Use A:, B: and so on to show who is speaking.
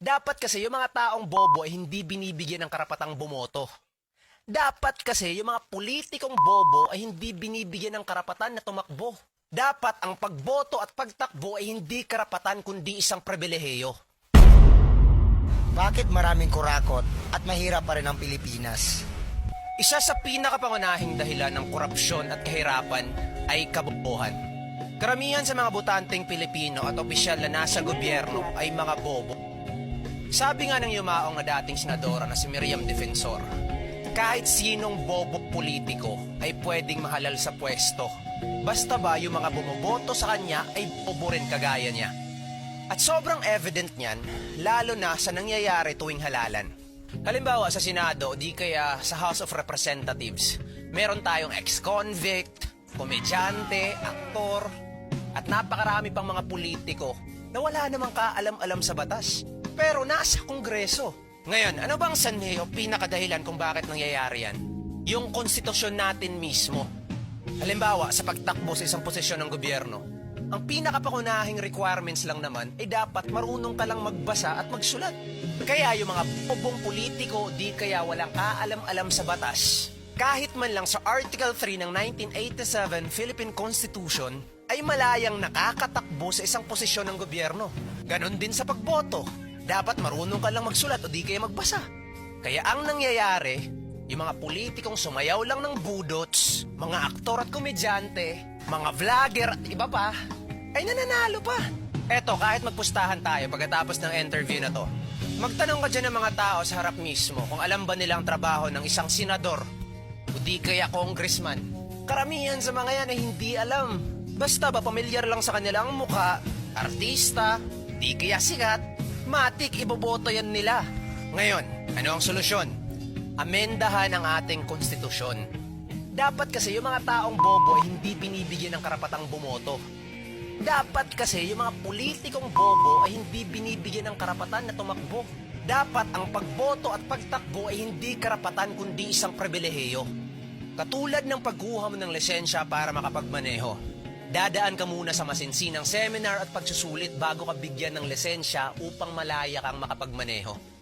A: Dapat kasi yung mga taong bobo ay hindi binibigyan ng karapatang bumoto. Dapat kasi yung mga politikong bobo ay hindi binibigyan ng karapatan na tumakbo. Dapat ang pagboto at pagtakbo ay hindi karapatan kundi isang pribilehiyo.
B: Bakit maraming kurakot at mahirap pa rin ang Pilipinas?
A: Isa sa pinakapangunahing dahilan ng korupsyon at kahirapan ay kabobohan. Karamihan sa mga botanteng Pilipino at opisyal na nasa gobyerno ay mga bobo. Sabi nga ng yumaong na dating senadora na si Miriam Defensor, kahit sinong bobo politiko ay pwedeng mahalal sa pwesto. Basta ba yung mga bumoboto sa kanya ay bobo rin kagaya niya. At sobrang evident niyan, lalo na sa nangyayari tuwing halalan. Halimbawa sa Senado o di kaya sa House of Representatives, meron tayong ex-convict, komedyante, aktor, at napakarami pang mga politiko na wala namang kaalam-alam sa batas. Pero nasa Kongreso. Ngayon, ano bang sanhi o pinakadahilan kung bakit nangyayari yan? Yung konstitusyon natin mismo. Halimbawa, sa pagtakbo sa isang posisyon ng gobyerno, ang pinakapangunahing requirements lang naman ay dapat marunong ka lang magbasa at magsulat. Kaya yung mga bobong politiko di kaya walang kaalam-alam sa batas, kahit man lang sa Article 3 ng 1987 Philippine Constitution, ay malayang nakakatakbo sa isang posisyon ng gobyerno. Ganon din sa pagboto. Dapat marunong ka lang magsulat o di kaya magbasa. Kaya ang nangyayari, yung mga politikong sumayaw lang ng budots, mga aktor at komedyante, mga vlogger at iba pa, ay nananalo pa. Eto, kahit magpustahan tayo pagkatapos ng interview na to, magtanong ka dyan ng mga tao sa harap mismo kung alam ba nilang trabaho ng isang senador o di kaya congressman. Karamihan sa mga yan ay hindi alam. Basta ba pamilyar lang sa kanila ang mukha, artista, di kaya sikat, matik iboboto yan nila. Ngayon, ano ang solusyon? Amendahan ang ating konstitusyon. Dapat kasi yung mga taong bobo ay hindi binibigyan ng karapatang bumoto. Dapat kasi yung mga politikong bobo ay hindi binibigyan ng karapatan na tumakbo. Dapat ang pagboto at pagtakbo ay hindi karapatan kundi isang pribilehiyo. Katulad ng pagkuha mo ng lisensya para makapagmaneho. Dadaan ka muna sa masinsinang seminar at pagsusulit bago ka bigyan ng lisensya upang malaya kang makapagmaneho.